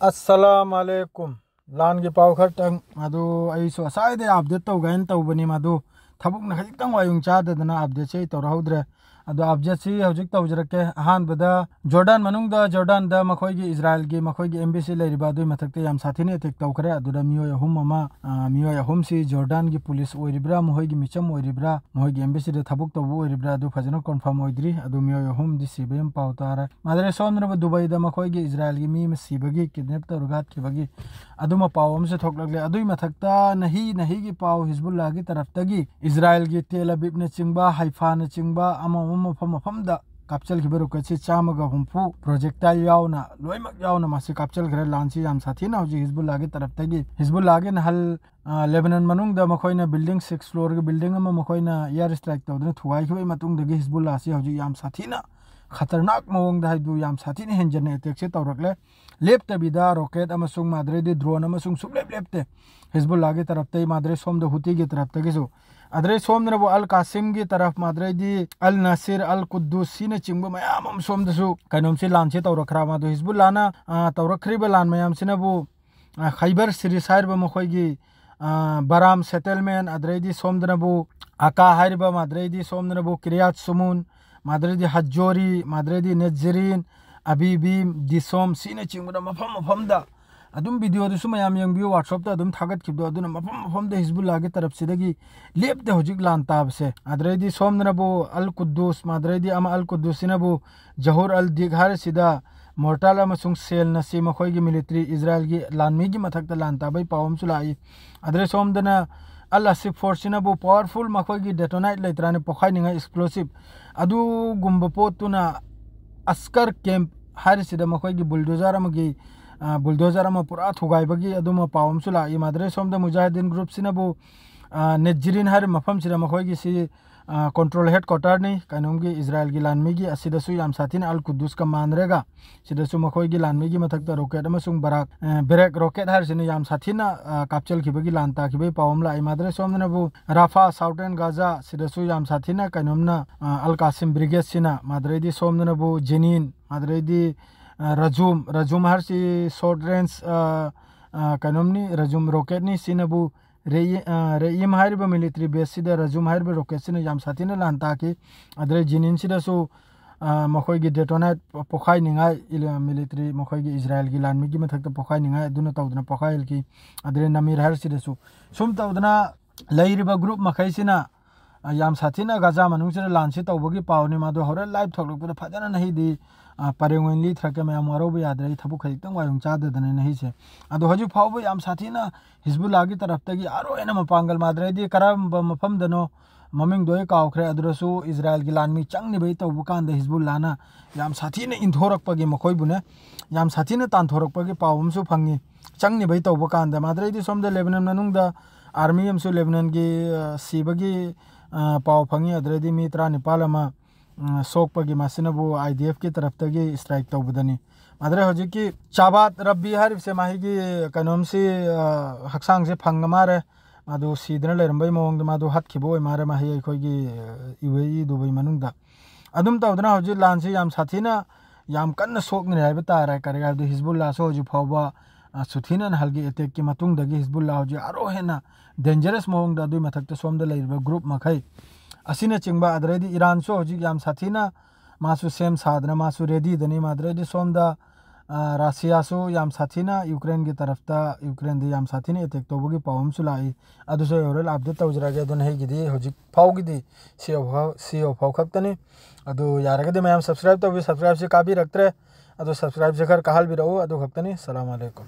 अस्सलामुअलैकुम लान की पाव खरतंग मादु अइसो असाइदे update तौगाइन तौबनी मादु थबुकना खजितंग वायुंग चाददना update से तौरहौद्रे अदो अपडेट सी हौजिक तौजरके अहानबदा जॉर्डन मनुंगदा जॉर्डन दा मखोइगी इजराइल की मखोइगी एम्बेसी लेरिबा दुई मथकते याम साथीने अटैक तौखरे अदुदा मियोय अहुम अमा मियोय अहुम सी जॉर्डन की पुलिस ओइरिब्रा मखोइगी मिचम ओइरिब्रा मखोइगी एम्बेसी दे थबुक तौबु ओइरिब्रा अदु फजना कन्फर्म ओइद्री अदु मियोय अहुम दि सिबेम पाउतारा मादरे सोमनरब दुबई दा मखोइगी इजराइल की मी सिबगी किडनैप तौरगात किबगी अदुमा पाव अमसे थोकलगले अदुई मथकता नही की पाव हिजबुल्लाह की तरफतगी इजराइल की तेल अबीब ने चिंगबा हाइफा ने चिंगबा अमा मफम कापचल की रोकेट चामग हुंफू प्रोजेक्टाइल यावना लोइमक यावना मासी कापचल घरे लांसी याम साथीना हौजी हिजबुल्लाह की तरफतगी हिजबुल्लाह के नहल लेबनान मनुंगदा मखोइना बिल्डिंग 6 फ्लोर की बिल्डिंग अमा मखोइना एयर स्ट्राइक तौदना थुवाइखबई मतुंगदगी हिजबुल्लाह सी हौजी याम साथीना खतरनाक मवंग हाइबु याम साथीने हेंजने अटैक से तौरकले लेप्तबिदा रॉकेट अमसुंग माद्रेदी ड्रोन अमसुंग सुबलेप लेप्ते हिजबुल्लाह की तरफते माद्रे सोमद हुती की तरफतगिसु अदरे सोमनबु अल कासिम की तरफ माद्रेदी अल नसीर अल कुद्दूस सीने चिंगबु मयाम सोमदसु कैनोमसे लान से तौरखरा मादो हिजबुल्लाहना तौरखरिब लान मयाम सिनबु खैबर सिरिसाइर मखोइगी बराम सेटलमेंट अदरेदी सोमदनबु आका हाइरबा माद्रेदी सोमदनबु क्रियात सुमुन माद्रेदी हज्जोरी माद्रेदी नजरीन अबीबीम दिसोम सीने चिंगबुदा मफम अदुम वीडियो दुसु मयाम यंगबियो व्हाट्सएप ता अदुम थागत खिबदो अदुना मफम दे हिजबुल्लाह की तरफ सिदगी लेपते होजिक लान ताबसे अदरेदी सोमनबु अल कुद्दूस माद्रेदी अमा अल कुद्दूसिनबु जहूर अल दिगहार सिदा मोर्टाल अमसुंग सेल नसी मखोइगी मिलिट्री इजराइल की लानमी की मथकता लान ताबै पावम सुलाई अदरे सोमदना अल असिफ फोर्सिनबु पावरफुल मखोइगी डेटोनाइट लेत्राने पोखाइनिंगा एक्सप्लोसिव अदु गुम्ब पोतुना अस्कर कैंप हारिसिदा मखोइगी बुलडोजर अमगी बुलडोजर अमा पुरा थुगाइबगी अदुमा पावम सुलाई माद्रे सोमदा मुजाहिदीन ग्रुप सिनबु नेजरीन हर मफम सिदा मखोइगी सी कंट्रोल हेडक्वार्टर ने कानूमगी इजराइल की लानमी की असिदसु याम साथीन अल कुद्दूस का मानरेगा सिदसु मखोइगी लानमी की मथकता रॉकेट अमसुंग बराक ब्रेक रॉकेट हर सिने याम साथीना कापचल खिबगी लान ताखिबे पावम लाई माद्रे सोमनबु राफा साउथर्न गाजा सिदसु याम साथीना कानूमना अल कासिम ब्रिगेड सिना माद्रेदी सोमनबु जेनिन माद्रेदी रजूम हर सी शॉर्ट रेंज कानूमनी रजूम रॉकेट नि सिनबु रेयम हाइरब मिलिट्री बेस सिदा रजूम हाइरब रॉकेट सिना याम साथीना लान ताकि अदरे जिनिन सिदासु मखोइगी डेटोनाइट पोखाई निंगाई मिलिट्री मखोइगी इजराइल की लानमी की मथकता पोखाई निंगाई अदुना तौदना पोखाइल की अदरे नमीर हर सिदासु सुम तौदना लैरिबा ग्रुप मखैसिना याम साथीना गाजा मनुंगसिना लानसे तौबगी पावने मादो हौरे लाइव थोकलुपदा फजना नहीं दी परेंगोइनली थ्रके मयाम वारोब यादरे थबु खजितंग वायुंग चाददने नहीं से अदो हजु फावबो याम साथीना हिजबुल्लाह की तरफतगी आरो एना मपांगल माद्रेदी करम मफमदनो ममिंग दोय कावखरे अदरसु इजराइल की लानमी चंगनिबई तौबकांद हिजबुल्लाहना याम साथीना इंथोरकपगी मखोइबुने याम साथीना तानथोरकपगी पावमसु फंगी चंगनिबई तौबकांद माद्रेदी सोमदा लेबनान मनुंगदा आर्मी अमसु लेबनान की सिबगी पाव फंगी अदरेदी मी 19 अमा सोकपगी मासिनबु आईडीएफ की तरफतगी स्ट्राइक तौबदनी माद्रे हजिकी चाबात रब्बी हर से माहिगी कनोम से हक्सांग से फंग मारे मादु सीदना लेरंबई मवंग मादु हतखिबो मारे माहि अखोगी यूएई दुबई मनुंगदा अदुम तौदना हजि लान से याम साथीना याम कन्न सोकने हाइबा तारा करेगा दु हिजबुल्लाह सो हजि फावबा सुथीना हलगी अटैक की मतुंगदगी हिजबुल्लाह हजि आरो हेना डेंजरस मवंगदा दु मथकते सोमदा लेरिबा ग्रुप मखै असिना चिंगबा अदरेदी ईरान सो हजि याम साथीना मासु सेम सादना मासु रेडी दनी माद्रेदी सोमदा रशिया सो याम साथीना यूक्रेन की तरफता यूक्रेन दे याम साथीना अटैक तौबगी पावम सुलाई अदुसो योरल अपडेट तौजरागे अदु नहीं गिदी हजि फावगिदी सीओ फाव खक्तनी अदु यारगदे मयाम सब्सक्राइब तौबी सब्सक्राइब से काबी रखतरे अदु सब्सक्राइब से कर कहल भी रहो अदु खक्तनी अस्सलाम वालेकुम।